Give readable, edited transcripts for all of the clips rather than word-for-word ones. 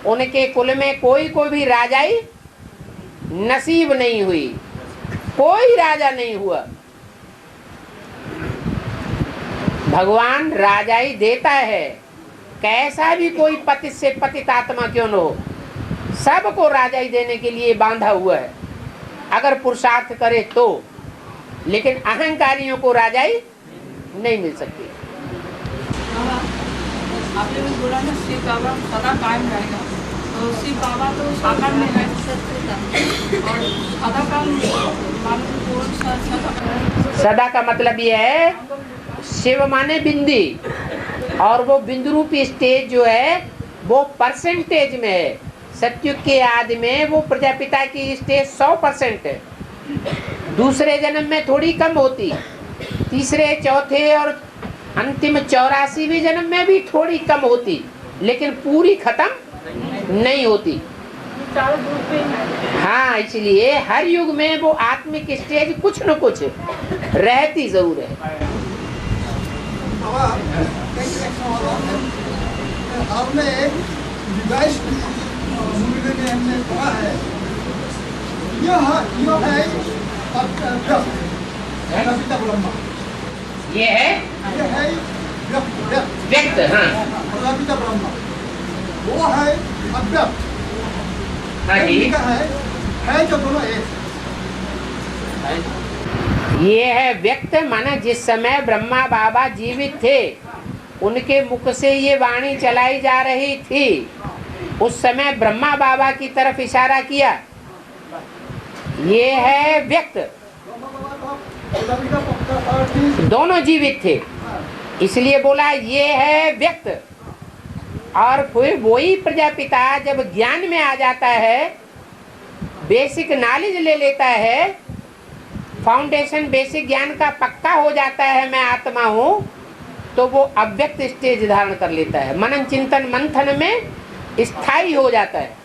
उनके कुल में कोई को भी राजाई नसीब नहीं हुई, कोई राजा नहीं हुआ। भगवान राजाई देता है, कैसा भी कोई पतित से पतित आत्मा क्यों न हो, सबको राजाई देने के लिए बांधा हुआ है अगर पुरुषार्थ करे तो। लेकिन अहंकारियों को राजाई नहीं मिल सकती। आपने भी बोला ना शिव बाबा सदा कायम रहेगा, तो शिव बाबा तो साकार में है और सदा का सदा का मतलब ये है, शिव माने बिंदी, और वो बिंदु रूपी स्टेज जो है वो परसेंटेज में है। सत्युग के आदि में वो प्रजापिता की स्टेज 100% है, दूसरे जन्म में थोड़ी कम होती, तीसरे चौथे और अंतिम 84वें जन्म में भी थोड़ी कम होती, लेकिन पूरी खत्म नहीं होती। हाँ, इसलिए हर युग में वो आत्मिक स्टेज कुछ न कुछ रहती जरूर है। आपने हमने पढ़ा है, यह है ब्रह्मा, ये है व्यक्त। हाँ, प्रजापिता ब्रह्मा वो है अव्यक्त। है जो दोनों एक। ये है व्यक्त, माना जिस समय ब्रह्मा बाबा जीवित थे उनके मुख से ये वाणी चलाई जा रही थी, उस समय ब्रह्मा बाबा की तरफ इशारा किया, ये है व्यक्त। दोनों जीवित थे इसलिए बोला ये है व्यक्त। और फिर वही प्रजापिता जब ज्ञान में आ जाता है, बेसिक नॉलेज ले लेता है, फाउंडेशन बेसिक ज्ञान का पक्का हो जाता है, मैं आत्मा हूँ, तो वो अव्यक्त स्टेज धारण कर लेता है, मनन चिंतन मंथन में स्थायी हो जाता है।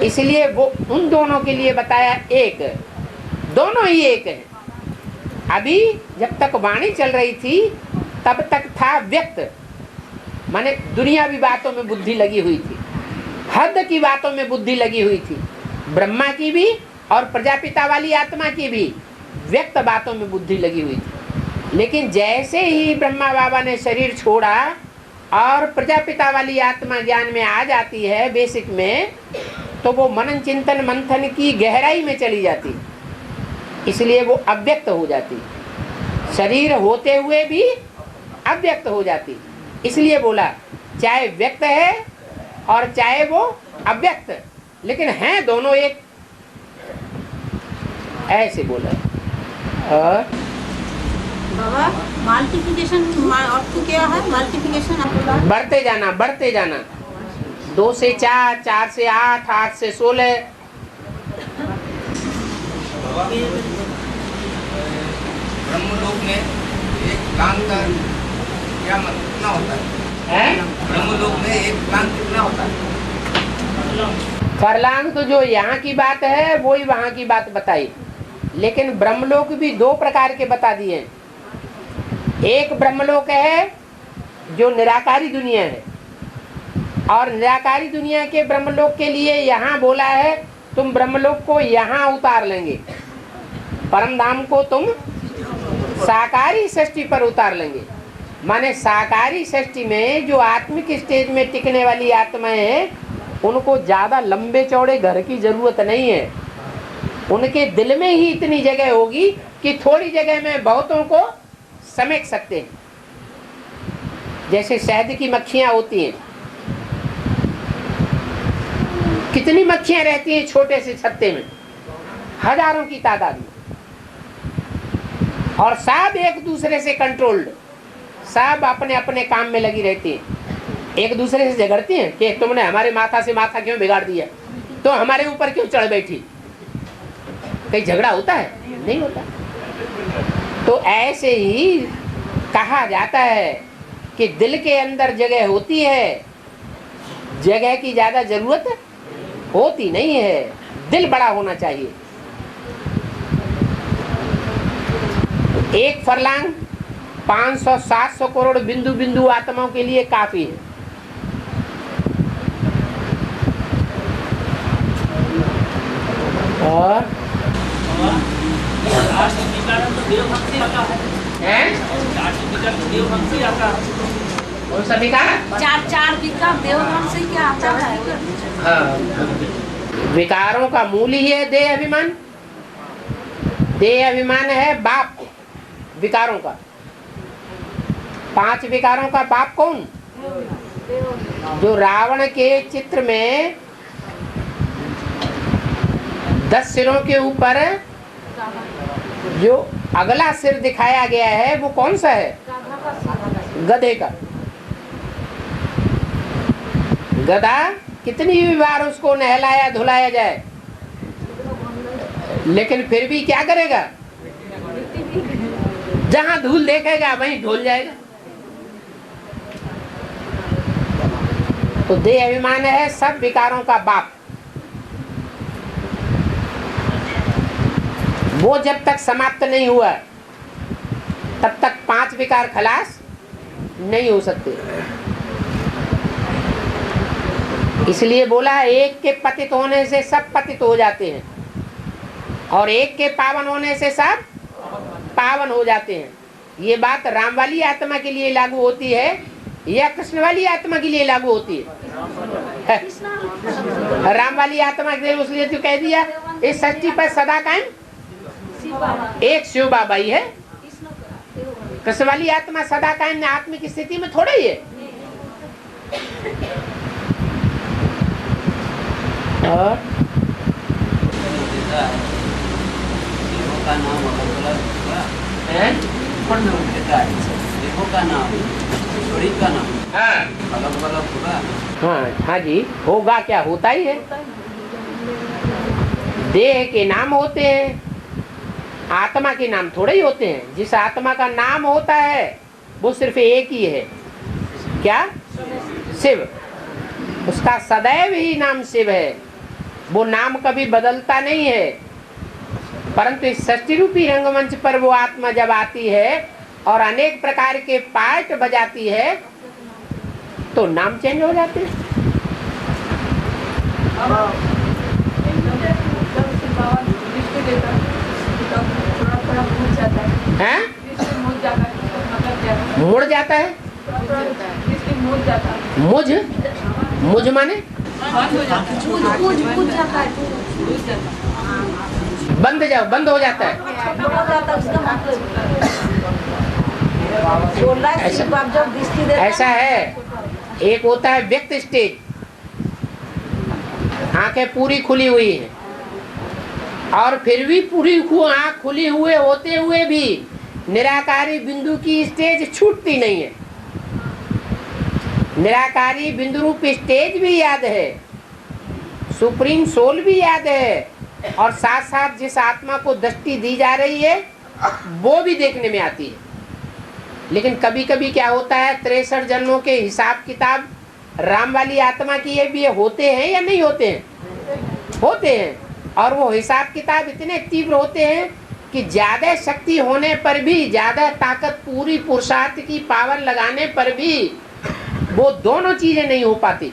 इसलिए वो उन दोनों के लिए बताया एक, दोनों ही एक है। अभी जब तक वाणी चल रही थी तब तक था व्यक्त, माने दुनियावी बातों में बुद्धि लगी हुई थी, हद की बातों में बुद्धि लगी हुई थी, ब्रह्मा की भी और प्रजापिता वाली आत्मा की भी व्यक्त बातों में बुद्धि लगी हुई थी। लेकिन जैसे ही ब्रह्मा बाबा ने शरीर छोड़ा और प्रजापिता वाली आत्मा ज्ञान में आ जाती है बेसिक में, तो वो मनन चिंतन मंथन की गहराई में चली जाती, इसलिए वो अव्यक्त हो जाती, शरीर होते हुए भी अव्यक्त हो जाती। इसलिए बोला चाहे व्यक्त है और चाहे वो अव्यक्त, लेकिन हैं दोनों एक, ऐसे बोला। और बाबा मल्टीप्लिकेशन अर्थ क्या है? मल्टीप्लिकेशन बढ़ते जाना, बढ़ते जाना, 2 से 4, 4 से 8, 8 से 16। ब्रह्मलोक में एक प्लान का क्या मतलब कितना होता है? ब्रह्मलोक में एक प्लान कितना होता है? फरलांग तो जो यहाँ की बात है वही वहाँ की बात बताई, लेकिन ब्रह्मलोक भी 2 प्रकार के बता दिए। एक ब्रह्मलोक है जो निराकारी दुनिया है, और निराकारी दुनिया के ब्रह्मलोक के लिए यहाँ बोला है तुम ब्रह्मलोक को यहाँ उतार लेंगे, परम धाम को तुम साकारी सृष्टि पर उतार लेंगे। माने साकारी सृष्टि में जो आत्मिक स्टेज में टिकने वाली आत्माएं हैं उनको ज्यादा लंबे चौड़े घर की जरूरत नहीं है, उनके दिल में ही इतनी जगह होगी कि थोड़ी जगह में बहुतों को समेट सकते हैं। जैसे शहद की मक्खियां होती हैं, कितनी मक्खियां रहती हैं छोटे से छत्ते में, हजारों की तादाद में, और सब एक दूसरे से कंट्रोल्ड, सब अपने अपने काम में लगी रहती हैं। एक दूसरे से झगड़ती हैं कि तुमने हमारे माथा से माथा क्यों बिगाड़ दिया, तो हमारे ऊपर क्यों चढ़ बैठी। कहीं झगड़ा होता है? नहीं होता। तो ऐसे ही कहा जाता है कि दिल के अंदर जगह होती है, जगह की ज्यादा जरूरत होती नहीं है, दिल बड़ा होना चाहिए। एक फरलांग 500-700 करोड़ बिंदु बिंदु आत्माओं के लिए काफी है। सा विकार? चार विकार देवधर्म से क्या आता है? हाँ, विकारों का मूल ही है देह अभिमान। देह अभिमान है बाप विकारों का। 5 विकारों का बाप कौन? जो रावण के चित्र में 10 सिरों के ऊपर जो अगला सिर दिखाया गया है वो कौन सा है? गधे का। गधा कितनी भी बार उसको नहलाया धुलाया जाए लेकिन फिर भी क्या करेगा? जहां धूल देखेगा वहीं ढुल जाएगा। तो देह अभिमान है सब विकारों का बाप। वो जब तक समाप्त नहीं हुआ तब तक 5 विकार खलास नहीं हो सकते। इसलिए बोला एक के पतित होने से सब पतित हो जाते हैं और एक के पावन होने से सब पावन हो जाते हैं। ये बात राम वाली आत्मा के लिए लागू होती है या कृष्ण वाली आत्मा के लिए लागू होती है? राम वाली आत्मा के लिए उसलिए तो कह दिया इस सृष्टि पर सदा कायम एक शिव बाबा ही है। कृष्ण वाली आत्मा सदा कायम आत्मिक स्थिति में थोड़ा ही है। और हाँ जी, होगा क्या? होता ही है। देह के नाम होते हैं, आत्मा के नाम थोड़े ही होते हैं। जिस आत्मा का नाम होता है वो सिर्फ एक ही है, क्या? शिव। उसका सदैव ही नाम शिव है, वो नाम कभी बदलता नहीं है। परंतु इस सृष्टि रूपी रंगमंच पर वो आत्मा जब आती है और अनेक प्रकार के पार्ट बजाती है तो नाम चेंज हो जाते हैं। हैं? मुड़ जाता है। मुझ माने बंद हो जाता है। ऐसा है, एक होता है व्यक्त स्टेज, आंखें पूरी खुली हुई है और फिर भी पूरी आंख खुली हुए होते हुए भी निराकारी बिंदु की स्टेज छूटती नहीं है। निराकारी बिंदु रूप स्टेज भी याद है, सुप्रीम सोल भी याद है और साथ साथ जिस आत्मा को दृष्टि दी जा रही है वो भी देखने में आती है। लेकिन कभी कभी क्या होता है, 63 जन्मों के हिसाब किताब राम वाली आत्मा की ये भी होते हैं या नहीं होते हैं? होते हैं। और वो हिसाब किताब इतने तीव्र होते हैं कि ज्यादा शक्ति होने पर भी, ज्यादा ताकत, पूरी पुरुषार्थ की पावर लगाने पर भी वो दोनों चीजें नहीं हो पाती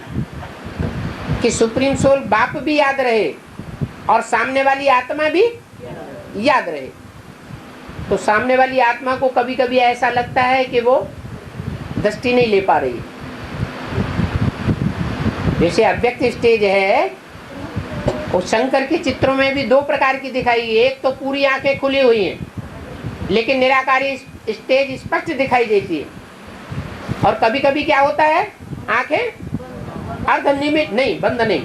कि सुप्रीम सोल बाप भी याद रहे और सामने वाली आत्मा भी याद रहे। तो सामने वाली आत्मा को कभी कभी ऐसा लगता है कि वो दृष्टि नहीं ले पा रही। जैसे अव्यक्त स्टेज है, वो शंकर के चित्रों में भी 2 प्रकार की दिखाई। एक तो पूरी आंखें खुली हुई हैं लेकिन निराकारी स्टेज स्पष्ट दिखाई देती है। और कभी कभी क्या होता है, आंखें अर्धनिमित नहीं, बंद नहीं,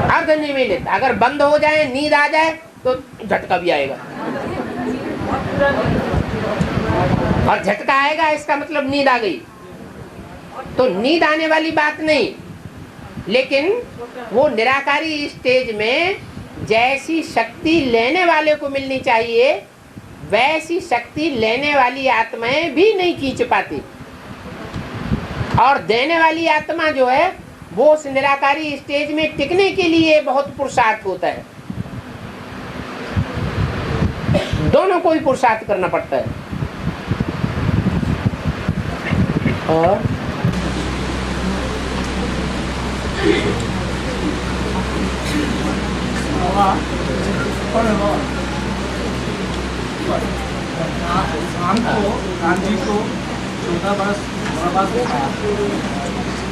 अर्धनिमित। अगर बंद हो जाए, नींद आ जाए तो झटका भी आएगा और झटका आएगा इसका मतलब नींद आ गई। तो नींद आने वाली बात नहीं, लेकिन वो निराकारी स्टेज में जैसी शक्ति लेने वाले को मिलनी चाहिए वैसी शक्ति लेने वाली आत्माएं भी नहीं खींच पाती। और देने वाली आत्मा जो है वो उस निराकारी स्टेज में टिकने के लिए बहुत पुरुषार्थ होता है। दोनों को ही पुरुषार्थ करना पड़ता है। और हमको गांधी को 14 वर्ष वनवास दिखाया,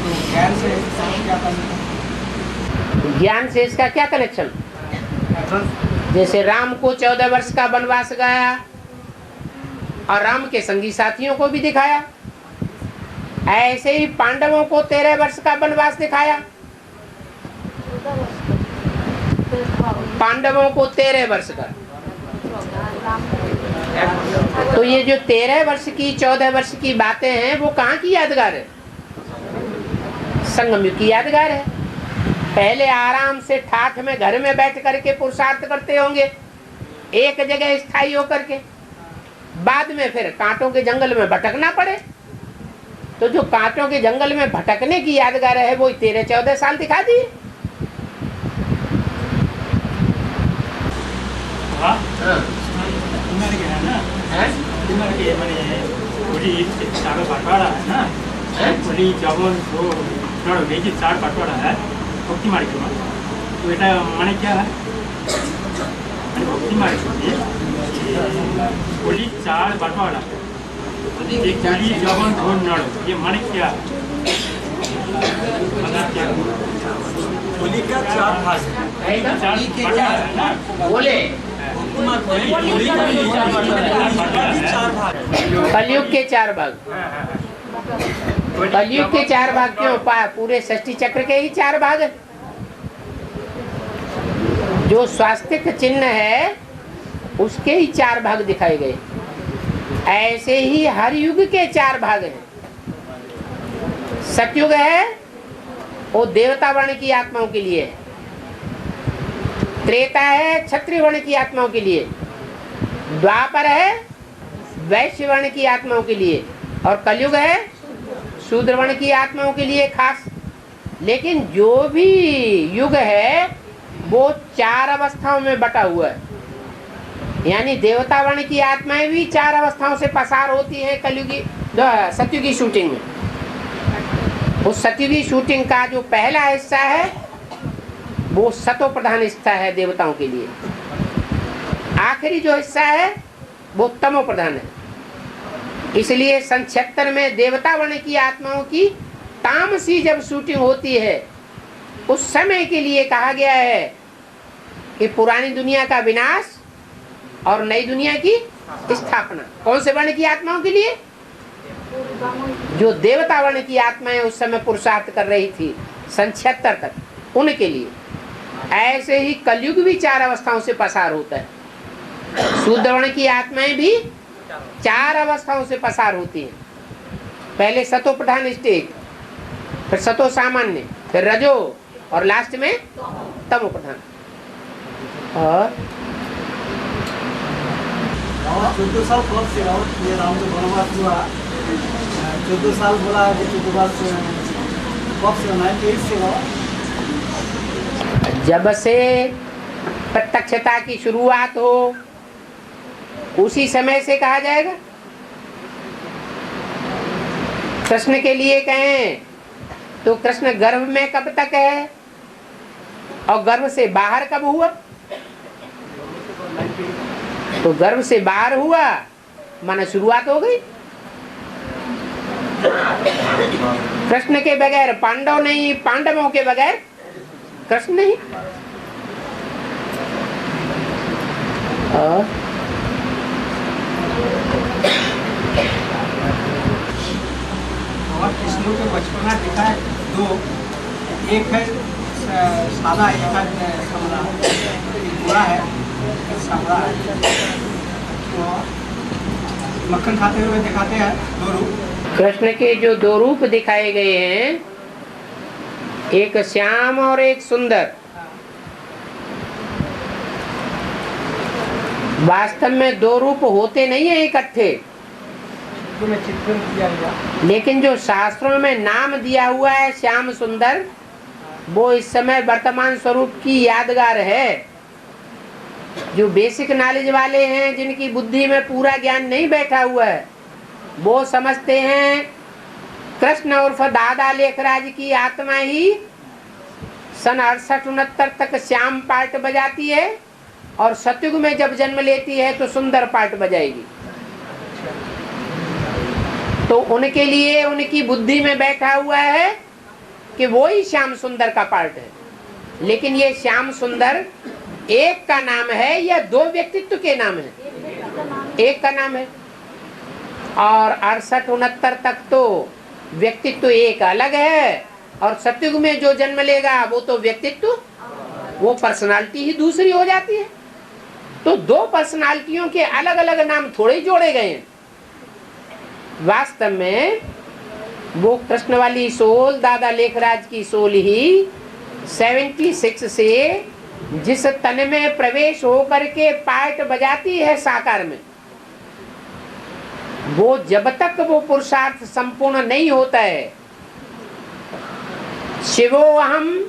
तो ज्ञान से क्या करना? ज्ञान से इसका क्या कनेक्शन? जैसे राम को 14 वर्ष का वनवास गया और राम के संगी साथियों को भी दिखाया, ऐसे ही पांडवों को 13 वर्ष का वनवास दिखाया। पांडवों को 13 वर्ष का, तो ये जो 13 वर्ष की 14 वर्ष की बातें हैं वो कहाँ की यादगार है? संगम युग की यादगार है। पहले आराम से ठाठ में घर में बैठ करके पुरुषार्थ करते होंगे एक जगह स्थायी होकर के, बाद में फिर कांटों के जंगल में भटकना पड़े। तो जो कांटों के जंगल में भटकने की यादगार है वो 13-14 साल दिखा दी। भक्ति मार्ग तो এটা মানে क्या है? भक्ति मार्ग बोली 4 बटवारा जवन ढोल नड़, ये माने क्या? होली का 4 भाग है ना? बोले कलयुग के 4 भाग। कलयुग के 4 भाग क्यों? पूरे षष्ठी चक्र के ही 4 भाग। जो स्वास्तिक चिन्ह है उसके ही 4 भाग दिखाए गए। ऐसे ही हर युग के 4 भाग हैं। सतयुग है वो देवता वर्ण की आत्माओं के लिए है, त्रेता है क्षत्रिय वर्ण की आत्माओं के लिए, द्वापर है वैश्य वर्ण की आत्माओं के लिए, और कलयुग है शूद्र वर्ण की आत्माओं के लिए खास। लेकिन जो भी युग है वो 4 अवस्थाओं में बटा हुआ है। यानी देवता वर्ण की आत्माएं भी 4 अवस्थाओं से पसार होती हैं कलयुगी सतयुगी शूटिंग में। उस सतयुगी शूटिंग का जो पहला हिस्सा है वो सतो प्रधान हिस्सा है देवताओं के लिए। आखिरी जो हिस्सा है वो तमो प्रधान है। इसलिए सन 76 में देवता वर्ण की आत्माओं की तामसी जब शूटिंग होती है उस समय के लिए कहा गया है कि पुरानी दुनिया का विनाश और नई दुनिया की स्थापना। कौन से वर्ण की आत्माओं के लिए? जो देवता वर्ण की आत्माएं उस समय पुरुषार्थ कर रही थी सन 76 तक, उनके लिए। ऐसे ही कलयुग भी 4 अवस्थाओं से पसार होता है। शुद्ध वर्ण की आत्माएं भी 4 अवस्थाओं से पसार होती हैं। पहले सतो प्रधान स्टेज, फिर सतो सामान्य, फिर रजो, और लास्ट में तमो प्रधान। और 14 साल कब से ये राम जो वनवास हुआ, 14 साल बोला कि 14 साल से कब से? 98 से हुआ। जब से प्रत्यक्षता की शुरुआत हो उसी समय से कहा जाएगा। कृष्ण के लिए कहें तो कृष्ण गर्भ में कब तक है और गर्भ से बाहर कब हुआ? तो गर्भ से बाहर हुआ माने शुरुआत हो गई। कृष्ण के बगैर पांडव नहीं, पांडवों के बगैर कृष्ण नहीं। और कृष्ण के बचपना दिखा है 2, एक है सादा, एक है समरा, एक बुरा है, एक समरा है। तो मक्खन खाते हुए दिखाते हैं 2 रूप। कृष्ण के जो 2 रूप दिखाए गए हैं, एक श्याम और एक सुंदर, वास्तव में 2 रूप होते नहीं है इकट्ठे, चित्रण किया गया। लेकिन जो शास्त्रों में नाम दिया हुआ है श्याम सुंदर, वो इस समय वर्तमान स्वरूप की यादगार है। जो बेसिक नॉलेज वाले हैं, जिनकी बुद्धि में पूरा ज्ञान नहीं बैठा हुआ है, वो समझते हैं कृष्ण उर्फ दादा लेखराज की आत्मा ही सन 68-69 तक श्याम पार्ट बजाती है और सतयुग में जब जन्म लेती है तो सुंदर पार्ट बजाएगी। तो उनके लिए उनकी बुद्धि में बैठा हुआ है कि वो ही श्याम सुंदर का पार्ट है। लेकिन ये श्याम सुंदर एक का नाम है या दो व्यक्तित्व के नाम है? एक का नाम है। और 68-69 तक तो व्यक्तित्व एक अलग है, और सतयुग में जो जन्म लेगा वो तो व्यक्तित्व, वो पर्सनालिटी ही दूसरी हो जाती है। तो दो पर्सनालिटियों के अलग अलग नाम थोड़े ही जोड़े गए हैं। वास्तव में वो कृष्ण वाली सोल, दादा लेखराज की सोल ही 76 से जिस तन में प्रवेश होकर के पार्ट बजाती है साकार में, वो जब तक वो पुरुषार्थ संपूर्ण नहीं होता है, शिवोहम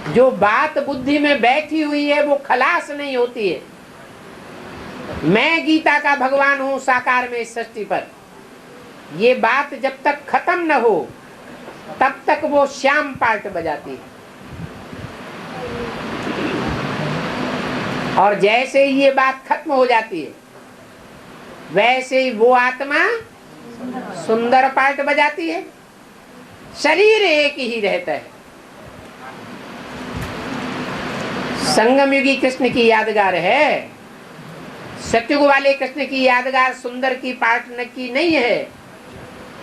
जो बात बुद्धि में बैठी हुई है वो खलास नहीं होती है। मैं गीता का भगवान हूं साकार में इस सृष्टि पर, ये बात जब तक खत्म न हो तब तक वो श्याम पार्ट बजाती है। और जैसे ही ये बात खत्म हो जाती है वैसे ही वो आत्मा सुंदर पार्ट बजाती है। शरीर एक ही रहता है। संगम युगी कृष्ण की यादगार है, सतयुग वाले कृष्ण की यादगार सुंदर की पार्ट न की नहीं है,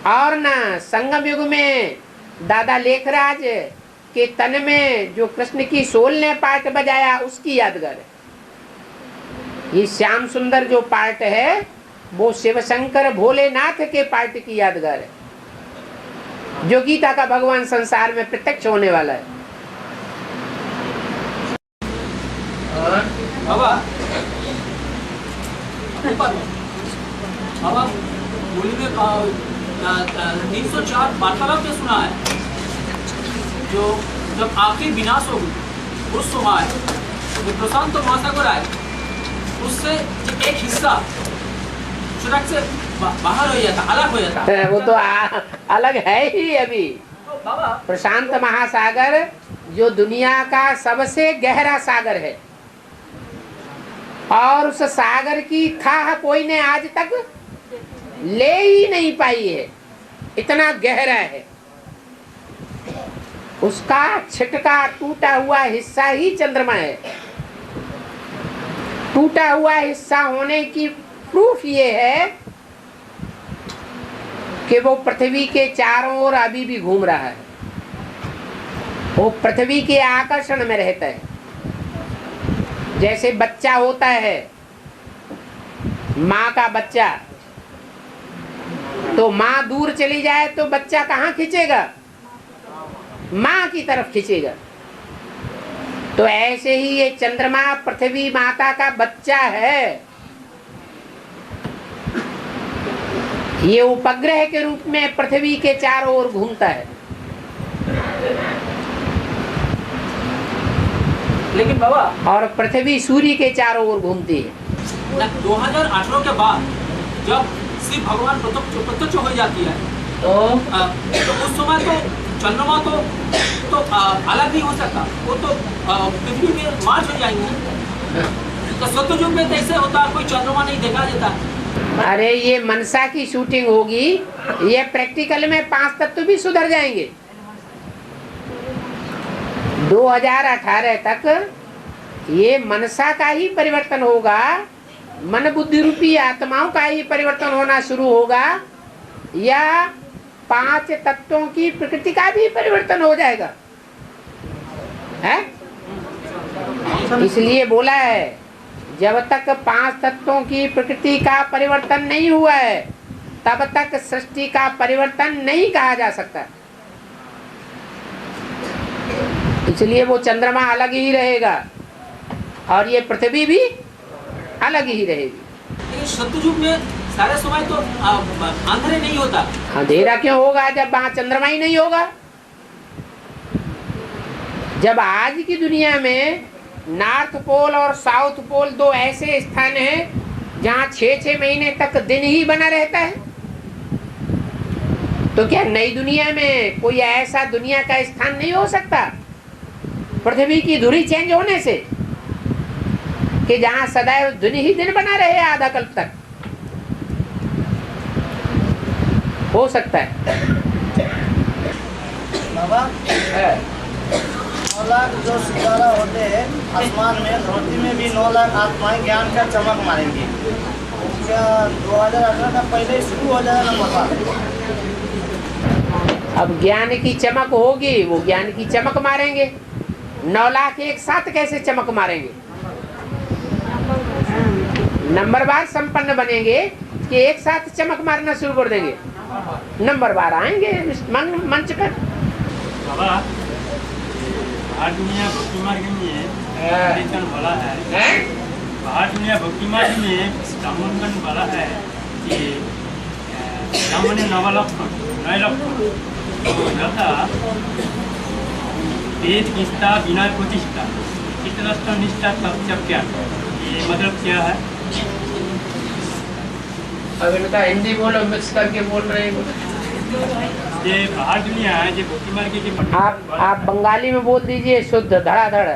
और न संगम युग में दादा लेखराज के तन में जो कृष्ण की सोल ने पार्ट बजाया उसकी यादगार है। ये श्याम सुंदर जो पार्ट है वो शिव शंकर भोलेनाथ के पार्ट की यादगार है, जो गीता का भगवान संसार में प्रत्यक्ष होने वाला है। बाबा बोली में 304 वार्तालाप में सुना है, जो जब आखिरी विनाश होगी उस समय जो प्रशांत महासागर आए उससे एक हिस्सा सुरक्षा से बाहर हो जाता, अलग हो जाता। वो तो अलग है ही। अभी प्रशांत महासागर जो दुनिया का सबसे गहरा सागर है, और उस सागर की थाह कोई ने आज तक ले ही नहीं पाई है, इतना गहरा है। उसका छिटका टूटा हुआ हिस्सा ही चंद्रमा है। टूटा हुआ हिस्सा होने की प्रूफ ये है कि वो पृथ्वी के चारों ओर अभी भी घूम रहा है। वो पृथ्वी के आकर्षण में रहता है। जैसे बच्चा होता है, माँ का बच्चा, तो माँ दूर चली जाए तो बच्चा कहाँ खींचेगा? माँ की तरफ खींचेगा। तो ऐसे ही ये चंद्रमा पृथ्वी माता का बच्चा है। ये उपग्रह के रूप में पृथ्वी के चारों ओर घूमता है। लेकिन बाबा, और पृथ्वी सूर्य के चारों ओर घूमती है। 2018 के बाद जब शिव भगवान प्रत्यक्ष हो जाती है तो उस समय तो चंद्रमा तो अलग नहीं हो सकता, वो तो पृथ्वी में मार्च हो जाएंगे। तो सत्ययुग में कैसे होता, कोई चंद्रमा नहीं देखा देता। अरे ये मनसा की शूटिंग होगी, ये प्रैक्टिकल में 5 तत्व भी सुधर जाएंगे। 2018 तक ये मनसा का ही परिवर्तन होगा, मन बुद्धि रूपी आत्माओं का ही परिवर्तन होना शुरू होगा, या 5 तत्वों की प्रकृति का भी परिवर्तन हो जाएगा है? इसलिए बोला है जब तक 5 तत्वों की प्रकृति का परिवर्तन नहीं हुआ है तब तक सृष्टि का परिवर्तन नहीं कहा जा सकता। इसलिए वो चंद्रमा अलग ही रहेगा और ये पृथ्वी भी अलग ही रहेगी। सतयुग में सारे समय तो अंधेरा नहीं होता। अंधेरा क्यों होगा जब वहां चंद्रमा ही नहीं होगा? जब आज की दुनिया में नॉर्थ पोल और साउथ पोल 2 ऐसे स्थान हैं जहां 6-6 महीने तक दिन ही बना रहता है, तो क्या नई दुनिया में कोई ऐसा दुनिया का स्थान नहीं हो सकता पृथ्वी की धुरी चेंज होने से, कि जहां सदैव दिन ही दिन बना रहे आधा कल्प तक? हो सकता है। बाबा 9 लाख जो सितारा होते हैं आसमान में, धरती में भी 9 लाख आत्माएं ज्ञान का चमक मारेंगी। क्या 2018 का पहले ही शुरू हो जाएगा नंबर 5? अब ज्ञान की चमक होगी, वो ज्ञान की चमक मारेंगे। 9 लाख एक साथ कैसे चमक मारेंगे? नंबरवार संपन्न बनेंगे कि एक साथ चमक मारना शुरू कर देंगे? नंबरवार आएंगे मंच पर। बाबा बाहर दुनिया भक्ति मार्ग में कीर्तन बोला है, बाहर दुनिया भक्ति मार्ग में ब्राह्मणगण बोला है कि ब्राह्मण 9 लक्षण यथा वेद निष्ठा विनय प्रतिष्ठा चित्तदर्शन निष्ठा तप ज्ञान, ये मतलब क्या है? अब इनका हिंदी बोलो, मिक्स करके बोल रहे हैं। ये बाहर दुनिया है जो भक्ति मार्ग की। आप बंगाली में बोल दीजिए शुद्ध धड़ाधड़,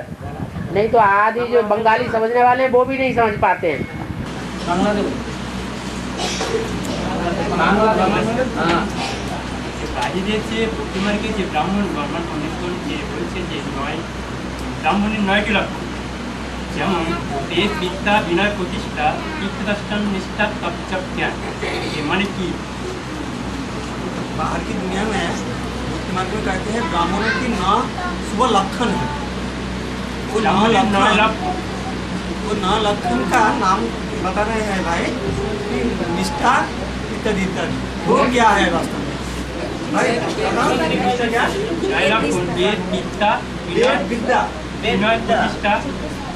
नहीं तो आदि जो बंगाली समझने वाले हैं वो भी नहीं समझ पाते हैं। বাহিরে যে ভক্তিমার্গে যে ব্রাহ্মণ অনেকজন যে বলছে যে ব্রাহ্মণের 9টি লক্ষণ, যেমন বেদ বিদ্যা বিনয় প্রতিষ্ঠা চিত্তদর্শন निष्ठा तप ज्ञान, ये माने की? बाहर की दुनिया में भक्ति मार्ग में कहते हैं ब्राह्मणों की 9 शुभ लक्षण है। वो 9 लक्षण का नाम बता रहे हैं भाई, निष्ठा इत्यादि इत्यादि। वो क्या है वास्तव में भाई?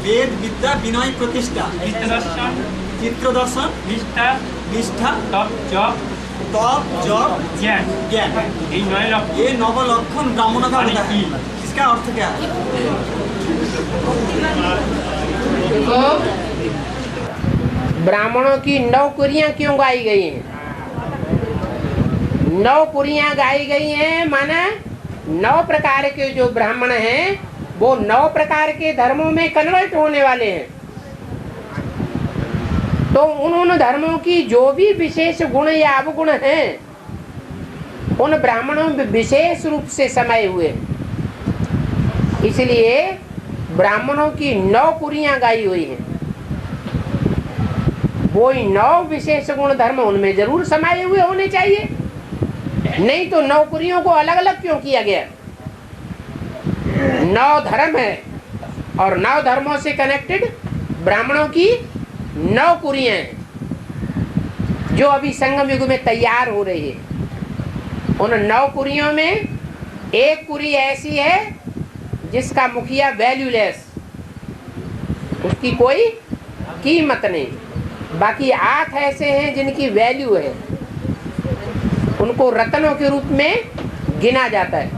वेद विद्या विनय प्रतिष्ठा चित्तदर्शन निष्ठा तप जप ज्ञान। ये 9 लक्षण ब्राह्मणों का होता है। इसका अर्थ क्या है? देखो, ब्राह्मणों की 9 कुरियां क्यों गाई गई हैं? 9 कुरियां गाई गई हैं माना 9 प्रकार के जो ब्राह्मण हैं वो 9 प्रकार के धर्मों में कन्वर्ट होने वाले हैं। तो उन धर्मों की जो भी विशेष गुण या अवगुण हैं उन ब्राह्मणों में विशेष रूप से समाये हुए हैं। इसलिए ब्राह्मणों की 9 कुरियां गाई हुई हैं। वो 9 विशेष गुण धर्म उनमें जरूर समाये हुए होने चाहिए, नहीं तो 9 कुरियों को अलग अलग क्यों किया गया? 9 धर्म है और 9 धर्मों से कनेक्टेड ब्राह्मणों की 9 कुरियां हैं जो अभी संगम युग में तैयार हो रही है। उन 9 कुरियों में एक कुरी ऐसी है जिसका मुखिया वैल्यूलेस, उसकी कोई कीमत नहीं। बाकी 8 ऐसे हैं जिनकी वैल्यू है, उनको रत्नों के रूप में गिना जाता है।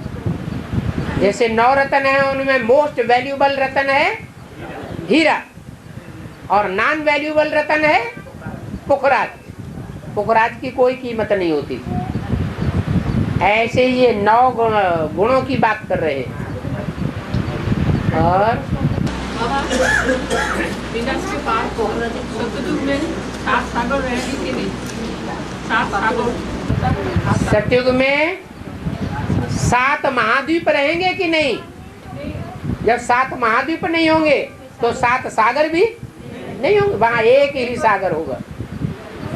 जैसे 9 रत्न है, उनमें मोस्ट वैल्यूबल रत्न है हीरा और नॉन वैल्यूबल रत्न है पुखराज। पुखराज की कोई कीमत नहीं होती। ऐसे ही ये 9 गुणों की बात कर रहे हैं। और विनाश के पार को सतयुग में 7 सागर रहेंगे कि नहीं? 7 सागर सतयुग में 7 महाद्वीप रहेंगे कि नहीं? जब 7 महाद्वीप नहीं होंगे तो 7 सागर भी नहीं होंगे, वहां एक ही सागर होगा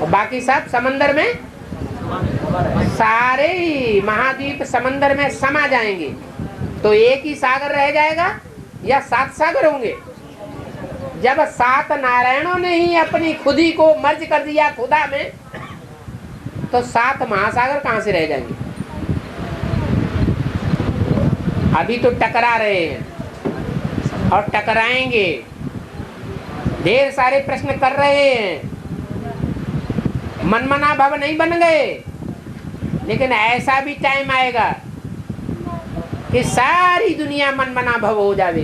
और बाकी सब समंदर में, सारे ही महाद्वीप समंदर में समा जाएंगे। तो एक ही सागर रह जाएगा या 7 सागर होंगे? जब 7 नारायणों ने ही अपनी खुदी को मर्ज कर दिया खुदा में, तो 7 महासागर कहां से रह जाएंगे? अभी तो टकरा रहे हैं और टकराएंगे, ढेर सारे प्रश्न कर रहे हैं, मनमना भव नहीं बन गए। लेकिन ऐसा भी टाइम आएगा कि सारी दुनिया मनमना भव हो जाएगी,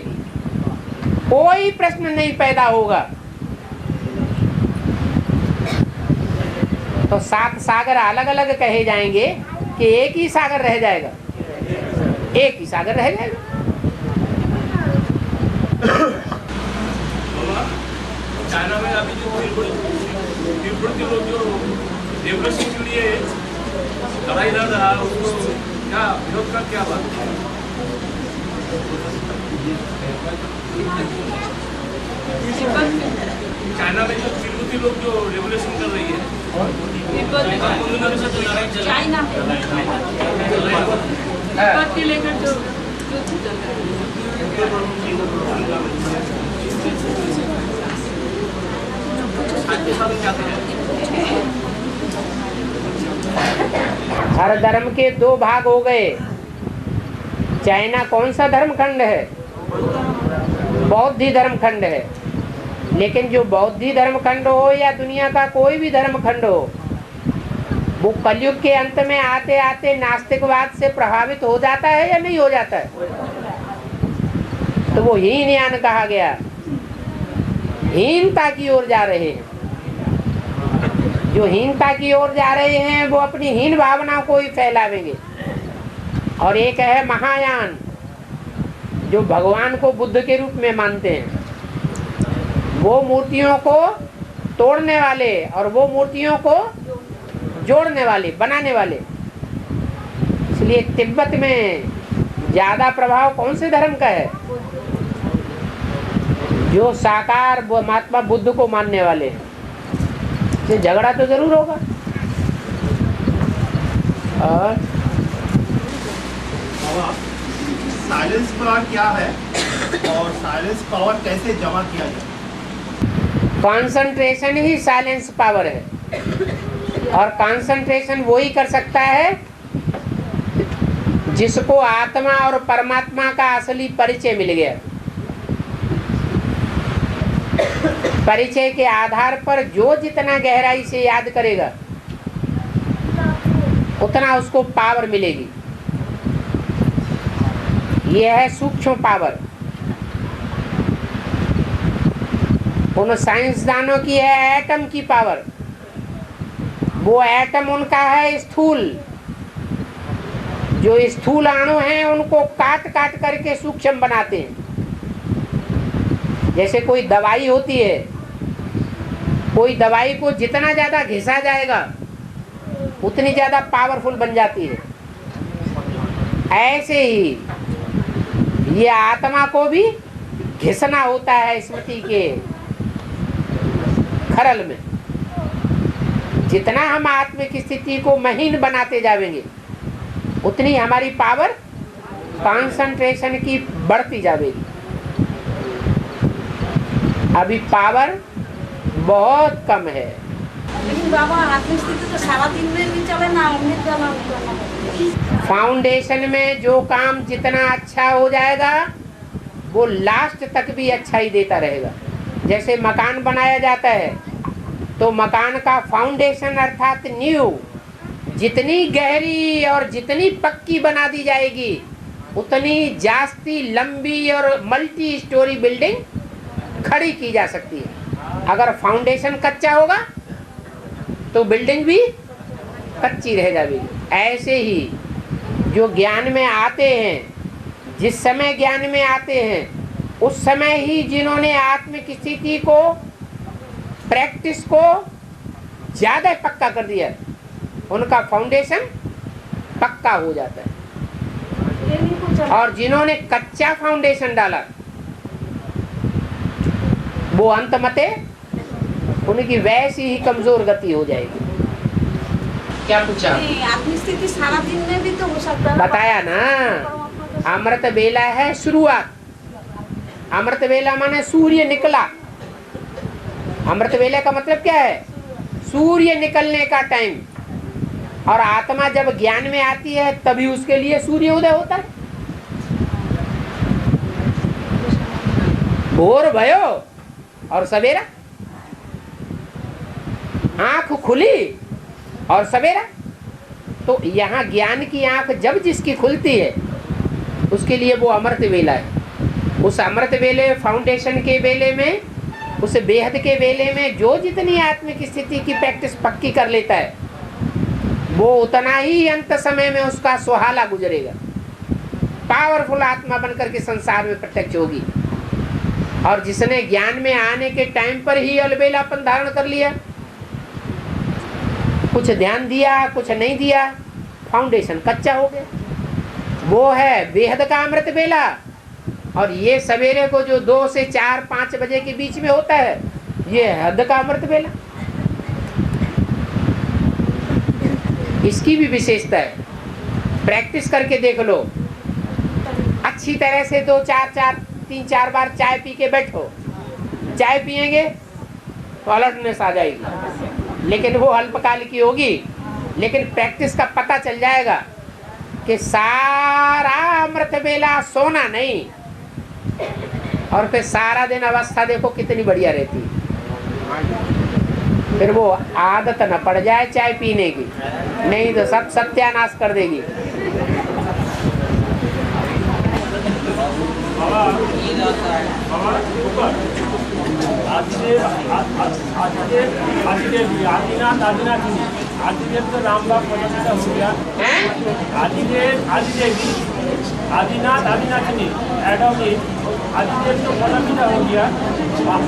कोई प्रश्न नहीं पैदा होगा। तो 7 सागर अलग अलग कहे जाएंगे कि एक ही सागर रह जाएगा? एक ही सागर रह जाएगा। चाइना में अभी जो तिब्बत के लोग जो डेवलपमेंट के लिए लड़ाई लड़ रहा है उसको क्या विरोध का क्या बात है? चाइना में जो तिब्बती लोग जो रेवोल्यूशन कर रही है चाइना के लेकर जो चल हर धर्म के दो भाग हो गए। चाइना कौन सा धर्म खंड है? बौद्ध धर्म खंड है। लेकिन जो बौद्ध धर्म खंड हो या दुनिया का कोई भी धर्म खंड हो, वो कलयुग के अंत में आते आते नास्तिकवाद से प्रभावित हो जाता है या नहीं हो जाता है? तो वो हीनयान कहा गया, हीनता की ओर जा रहे हैं। जो हीनता की ओर जा रहे हैं वो अपनी हीन भावना को ही फैलावेंगे। और एक है महायान, जो भगवान को बुद्ध के रूप में मानते हैं। वो मूर्तियों को तोड़ने वाले और वो मूर्तियों को जोड़ने वाले, बनाने वाले। इसलिए तिब्बत में ज्यादा प्रभाव कौन से धर्म का है? जो साकार महात्मा बुद्ध को मानने वाले हैं। तो झगड़ा तो जरूर होगा। और साइलेंस पावर क्या है और साइलेंस पावर कैसे जमा किया जाए? कंसंट्रेशन ही साइलेंस पावर है। और कंसंट्रेशन वो ही कर सकता है जिसको आत्मा और परमात्मा का असली परिचय मिल गया। परिचय के आधार पर जो जितना गहराई से याद करेगा उतना उसको पावर मिलेगी। यह है सूक्ष्म पावर। उन साइंसदानों की है एटम की पावर। वो एटम उनका है स्थूल। जो स्थूल अणु हैं उनको काट काट करके सूक्ष्म बनाते हैं। जैसे कोई दवाई होती है, कोई दवाई को जितना ज्यादा घिसा जाएगा उतनी ज्यादा पावरफुल बन जाती है। ऐसे ही ये आत्मा को भी घिसना होता है स्मृति के खरल में। जितना हम आत्मिक स्थिति को महीन बनाते जाएंगे उतनी हमारी पावर कंसंट्रेशन की बढ़ती जाएगी। अभी पावर बहुत कम है। लेकिन बाबा आत्मिक स्थिति तो सारा दिन में भी चले ना, अमृत वाला फाउंडेशन में जो काम जितना अच्छा हो जाएगा वो लास्ट तक भी अच्छा ही देता रहेगा। जैसे मकान बनाया जाता है तो मकान का फाउंडेशन अर्थात नींव जितनी गहरी और जितनी पक्की बना दी जाएगी उतनी जास्ती लंबी और मल्टी स्टोरी बिल्डिंग खड़ी की जा सकती है। अगर फाउंडेशन कच्चा होगा तो बिल्डिंग भी कच्ची रह जाएगी। ऐसे ही जो ज्ञान में आते हैं, जिस समय ज्ञान में आते हैं उस समय ही जिन्होंने आत्मिक स्थिति को, प्रैक्टिस को ज्यादा पक्का कर दिया उनका फाउंडेशन पक्का हो जाता है। और जिन्होंने कच्चा फाउंडेशन डाला वो अंतमते उनकी वैसी ही कमजोर गति हो जाएगी। क्या पूछा? आत्मिक स्थिति सारा दिन में भी तो हो सकता है। बताया ना, अमृत बेला है शुरुआत। अमृत बेला माने सूर्य निकला। अमृत बेला का मतलब क्या है? सूर्य निकलने का टाइम। और आत्मा जब ज्ञान में आती है तभी उसके लिए सूर्य उदय होता है। भोर भयो और सवेरा, आंख खुली और सवेरा। तो यहाँ ज्ञान की आंख जब जिसकी खुलती है उसके लिए वो अमृत वेला है। उस अमृत वेले, फाउंडेशन के वेले में, उस बेहद के वेले में जो जितनी आत्मिक स्थिति की प्रैक्टिस पक्की कर लेता है वो उतना ही अंत समय में उसका सुहाना गुजरेगा। पावरफुल आत्मा बनकर के संसार में प्रत्यक्ष होगी। और जिसने ज्ञान में आने के टाइम पर ही अलबेलापन धारण कर लिया, कुछ ध्यान दिया कुछ नहीं दिया, फाउंडेशन कच्चा हो गया। वो है बेहद का अमृत बेला। और ये सवेरे को जो 2 से 4 5 बजे के बीच में होता है, ये हद का अमृत बेला। इसकी भी विशेषता है, प्रैक्टिस करके देख लो। अच्छी तरह से 3-4 बार चाय पी के बैठो, चाय पिएंगे तो अलर्टनेस आ जाएगी, लेकिन वो अल्पकाल की होगी। लेकिन प्रैक्टिस का पता चल जाएगा कि सारा अमृत बेला सोना नहीं, और फिर सारा दिन अवस्था देखो कितनी बढ़िया रहती है। फिर वो आदत न पड़ जाए चाय पीने की, नहीं तो सब सत्यानाश कर देगी। आदिदेव तो रामबाग पदमिता हो गया। आदिनाथ आदिनाथनी एडोनी आदिदेव तो पदमिता हो गया।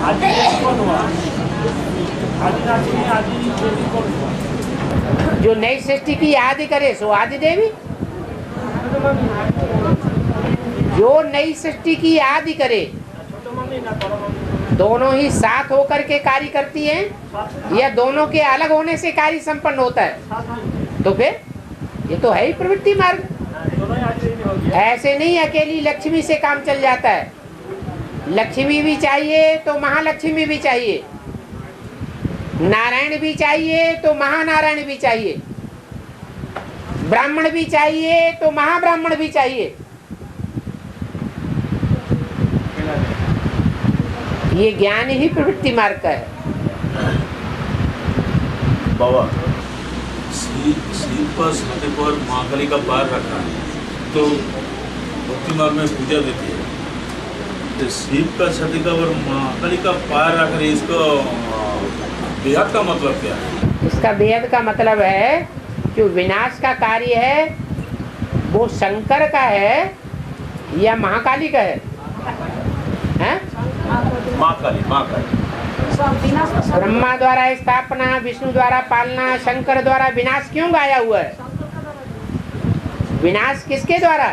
आदिदेव कौन हुआ? आदिनाथनी आदिदेवी कौन हुआ? जो नई सृष्टि की आदि करे सो आदि देवी। जो नई सृष्टि की आदि करे, दोनों ही साथ होकर के कार्य करती हैं या दोनों के अलग होने से कार्य संपन्न होता है? तो फिर ये तो है ही प्रवृत्ति मार्ग। ऐसे नहीं अकेली लक्ष्मी से काम चल जाता है। लक्ष्मी भी चाहिए तो महालक्ष्मी भी चाहिए, नारायण भी चाहिए तो महानारायण भी चाहिए, ब्राह्मण भी चाहिए तो महाब्राह्मण भी चाहिए। ये ज्ञान ही प्रवृत्ति मार्ग का है। बाबा सीप पर छाते पर महाकाली का पार रखा है तो भक्ति मार्ग में पूजा देती है। तो सीप का छाते का और महाकाली का पार रख रही, इसको बेहद का मतलब क्या है? इसका बेहद का मतलब है जो विनाश का कार्य है वो शंकर का है या महाकाली का है? महाकाली। ब्रह्मा द्वारा स्थापना, विष्णु द्वारा पालना, शंकर द्वारा विनाश क्यों गाया हुआ है? विनाश किसके द्वारा?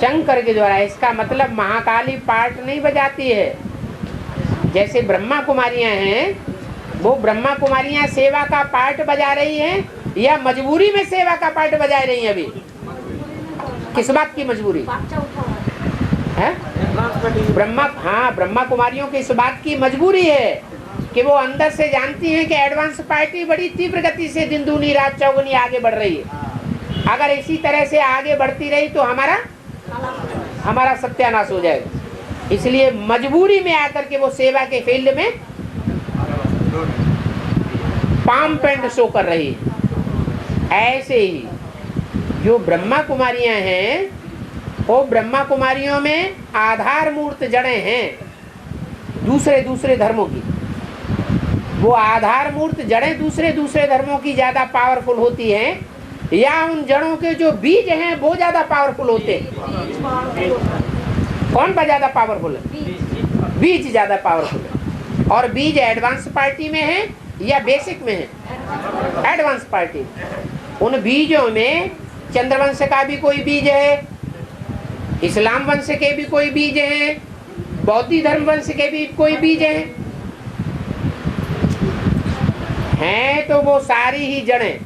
शंकर के द्वारा। इसका मतलब महाकाली पार्ट नहीं बजाती है। जैसे ब्रह्मा कुमारियां हैं, वो ब्रह्मा कुमारियां सेवा का पार्ट बजा रही हैं या मजबूरी में सेवा का पार्ट बजा रही हैं? अभी किस बात की मजबूरी है? ब्रह्मा कुमारियों की इस बात की मजबूरी है कि वो अंदर से जानती हैं कि एडवांस पार्टी बड़ी तीव्र गति से दिन दूनी रात चौगुनी आगे बढ़ रही है। अगर इसी तरह से आगे बढ़ती रही तो हमारा सत्यानाश हो जाएगा। इसलिए मजबूरी में आकर के वो सेवा के फील्ड में पाम पेंट शो कर रही है। ऐसे ही जो ब्रह्मा कुमारियां हैं, वो ब्रह्मा कुमारियों में आधार मूर्त जड़ें हैं दूसरे धर्मों की। वो आधार मूर्त जड़ें दूसरे धर्मों की ज्यादा पावरफुल होती हैं या उन जड़ों के जो बीज हैं वो ज्यादा पावरफुल होते हैं? कौन ज्यादा पावरफुल है? बीज ज्यादा पावरफुल है। और बीज एडवांस पार्टी में है या बेसिक में है? Advance party. उन बीजों में चंद्रवंश का भी कोई बीज है, इस्लाम वंश के भी कोई बीज हैं, बौद्ध धर्म वंश के भी कोई बीज हैं तो वो सारी ही जड़ें।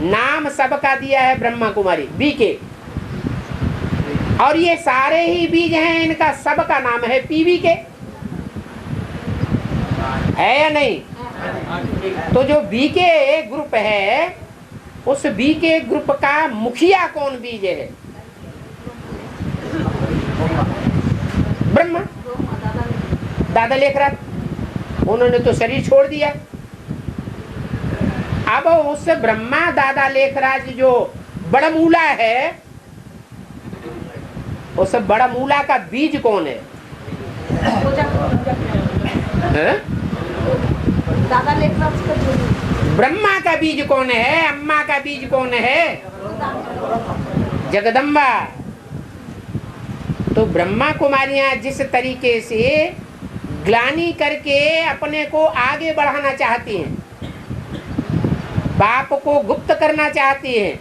नाम सबका दिया है ब्रह्मा कुमारी बीके, और ये सारे ही बीज हैं, इनका सबका नाम है पीवीके, है या नहीं? तो जो बीके ग्रुप है, उस बीके ग्रुप का मुखिया कौन बीज है? ब्रह्मा दादा लेखराज। उन्होंने तो शरीर छोड़ दिया। अब उस ब्रह्मा दादा लेखराज जो बड़मूला है, उस बड़मूला का बीज कौन है? दादा लेखराज का ब्रह्मा का बीज कौन है? अम्मा का बीज कौन है? जगदम्बा। तो ब्रह्मा कुमारियां जिस तरीके से ग्लानि करके अपने को आगे बढ़ाना चाहती हैं, बाप को गुप्त करना चाहती है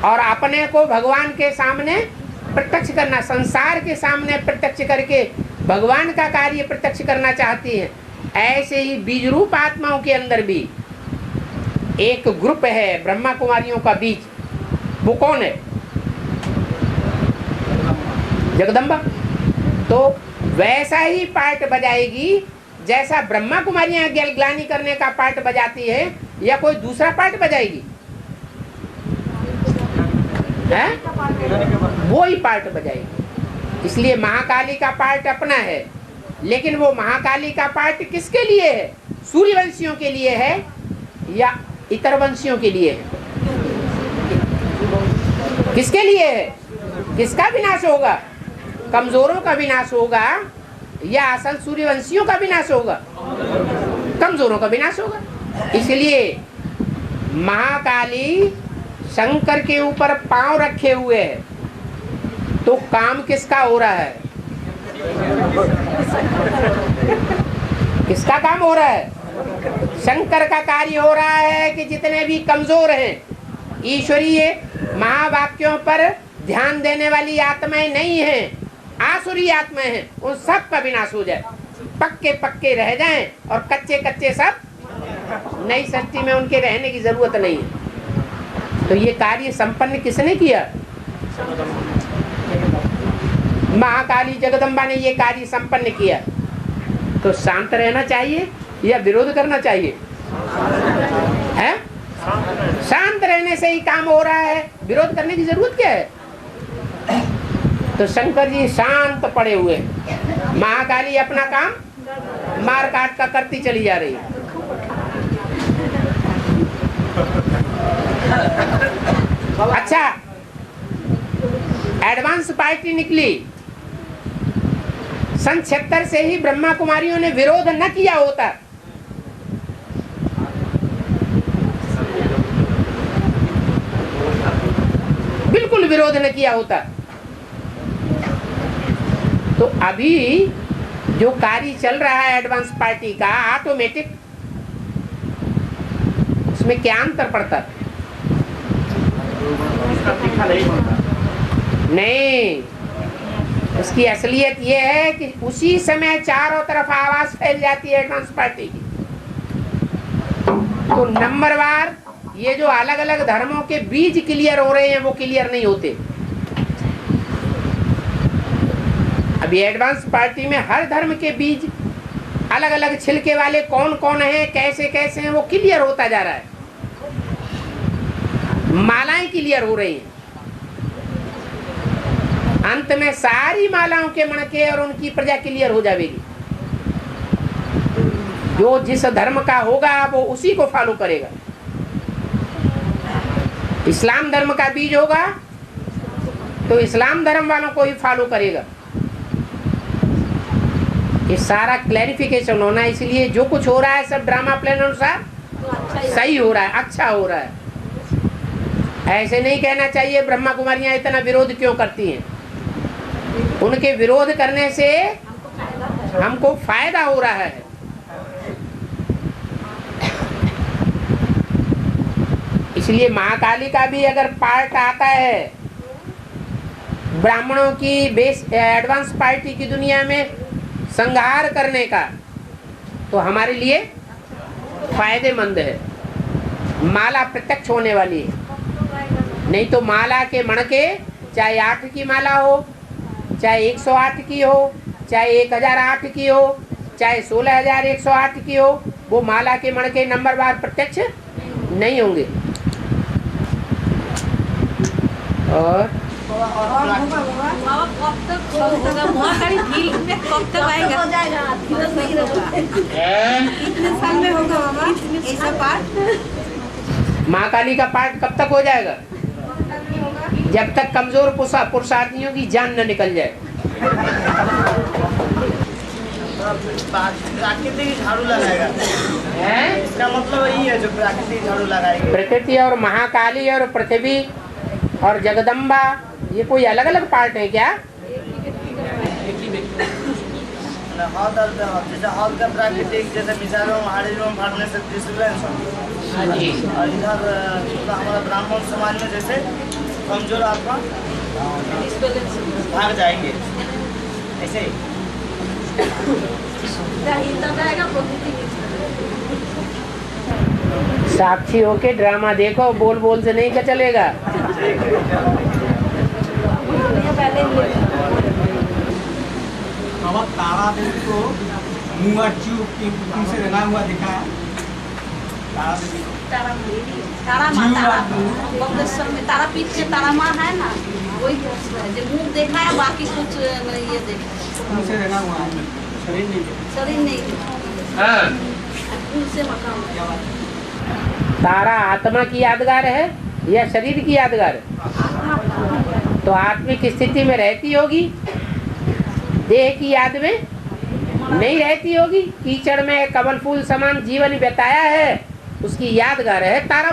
और अपने को भगवान के सामने प्रत्यक्ष करना, संसार के सामने प्रत्यक्ष करके भगवान का कार्य प्रत्यक्ष करना चाहती है। ऐसे ही बीज रूप आत्माओं के अंदर भी एक ग्रुप है ब्रह्मा कुमारियों का बीज। वो कौन है? जगदम्बा। तो वैसा ही पार्ट बजाएगी जैसा ब्रह्मा कुमारियां ग्लानि करने का पार्ट बजाती है, या कोई दूसरा पार्ट बजाएगी? है? वो ही पार्ट बजाएगी। इसलिए महाकाली का पार्ट अपना है, लेकिन वो महाकाली का पार्ट किसके लिए है? सूर्यवंशियों के लिए है या इतर वंशियों के लिए है? किसके लिए है? किसका विनाश होगा? कमजोरों का विनाश होगा या असल सूर्यवंशियों का विनाश होगा? कमजोरों का विनाश होगा। इसलिए महाकाली शंकर के ऊपर पांव रखे हुए है, तो काम किसका हो रहा है? किसका काम हो रहा है? शंकर का कार्य हो रहा है कि जितने भी कमजोर हैं, ईश्वरीय महावाक्यों पर ध्यान देने वाली आत्माएं नहीं हैं, आसुरी आत्माएं हैं, उन सब का विनाश हो जाए, पक्के पक्के रह जाएं और कच्चे कच्चे सब नई सृष्टि में उनके रहने की जरूरत नहीं है। तो ये कार्य संपन्न किसने किया? महाकाली जगदम्बा ने ये कार्य संपन्न किया। तो शांत रहना चाहिए या विरोध करना चाहिए? है? शांत रहने से ही काम हो रहा है, विरोध करने की जरूरत क्या है? तो शंकर जी शांत पड़े हुए, महाकाली अपना काम मार काट का करती चली जा रही है। अच्छा, एडवांस पार्टी निकली। सन 76 से ही ब्रह्मा कुमारियों ने विरोध न किया होता, बिल्कुल विरोध न किया होता, तो अभी जो कार्य चल रहा है एडवांस पार्टी का ऑटोमेटिक, उसमें क्या अंतर पड़ता? नहीं, उसकी असलियत यह है कि उसी समय चारों तरफ आवाज फैल जाती है एडवांस पार्टी की। तो नंबरवार ये जो अलग अलग धर्मों के बीज क्लियर हो रहे हैं, वो क्लियर नहीं होते। अभी एडवांस पार्टी में हर धर्म के बीज अलग अलग छिलके वाले कौन कौन हैं, कैसे कैसे हैं, वो क्लियर होता जा रहा है। मालाएं क्लियर हो रही हैं, अंत में सारी मालाओं के मणके और उनकी प्रजा क्लियर हो जाएगी। जो जिस धर्म का होगा वो उसी को फॉलो करेगा। इस्लाम धर्म का बीज होगा तो इस्लाम धर्म वालों को ही फॉलो करेगा। ये सारा क्लैरिफिकेशन होना है। इसलिए जो कुछ हो रहा है सब ड्रामा प्लान अनुसार सही हो रहा है, अच्छा हो रहा है। ऐसे नहीं कहना चाहिए ब्रह्मा कुमारियां इतना विरोध क्यों करती हैं। उनके विरोध करने से हमको फायदा हो रहा है। इसलिए महाकाली का भी अगर पार्ट आता है ब्राह्मणों की बेस एडवांस पार्टी की दुनिया में संहार करने का, तो हमारे लिए फायदेमंद है। माला प्रत्यक्ष होने वाली है। नहीं तो माला के मणके चाहे 8 की माला हो, चाहे 108 की हो, चाहे 1008 की हो, चाहे 16108 की हो, वो माला के मणके नंबरवार प्रत्यक्ष नहीं होंगे। और महाकाली फिल्म में कब तक आएगा? कितने साल में होगा बाबा ऐसा पार्ट? महाकाली का पार्ट कब तक हो जाएगा? जब तक कमजोर पुरुषार्थियों की जान न निकल जाए। प्राकृतिक झाड़ू लगाएगा, इसका मतलब यही है जो प्राकृतिक झाड़ू लगाएगा। प्रकृति और महाकाली और पृथ्वी और जगदम्बा ये कोई अलग अलग पार्ट है क्या? हद जैसे हद का प्राकृतिक जैसे मिसाइलों हाड़ियों फाड़ने से डिस्टर्बेंस हाँ जी। और इधर हमारा ब्राह्मण समाज में जैसे कमजोर आत्मा भाग जाएंगे ऐसे ही साक्षी होके ड्रामा देखो, बोल बोल से नहीं क्या चलेगा। बाबा तारा देवी को मुआ चूप की पुतली से रंगा हुआ दिखा है। तारा देवी को तारा माँ बगलेश्वर में तारा पीठ के तारा माँ है ना, वही जो मुंह देखा है, बाकी कुछ नहीं ये देखा है। पुतली से रंगा हुआ है, शरीर नहीं देखा। शरीर नहीं देखा। हाँ, फूल से मकान क्या बात है? तारा आत्मा की यादगार है या शरीर की यादगार है? तो आत्मिक स्थिति में रहती होगी, देह की याद में नहीं रहती होगी। कीचड़ में कमल फूल समान जीवन बिताया है, उसकी यादगार है तारा।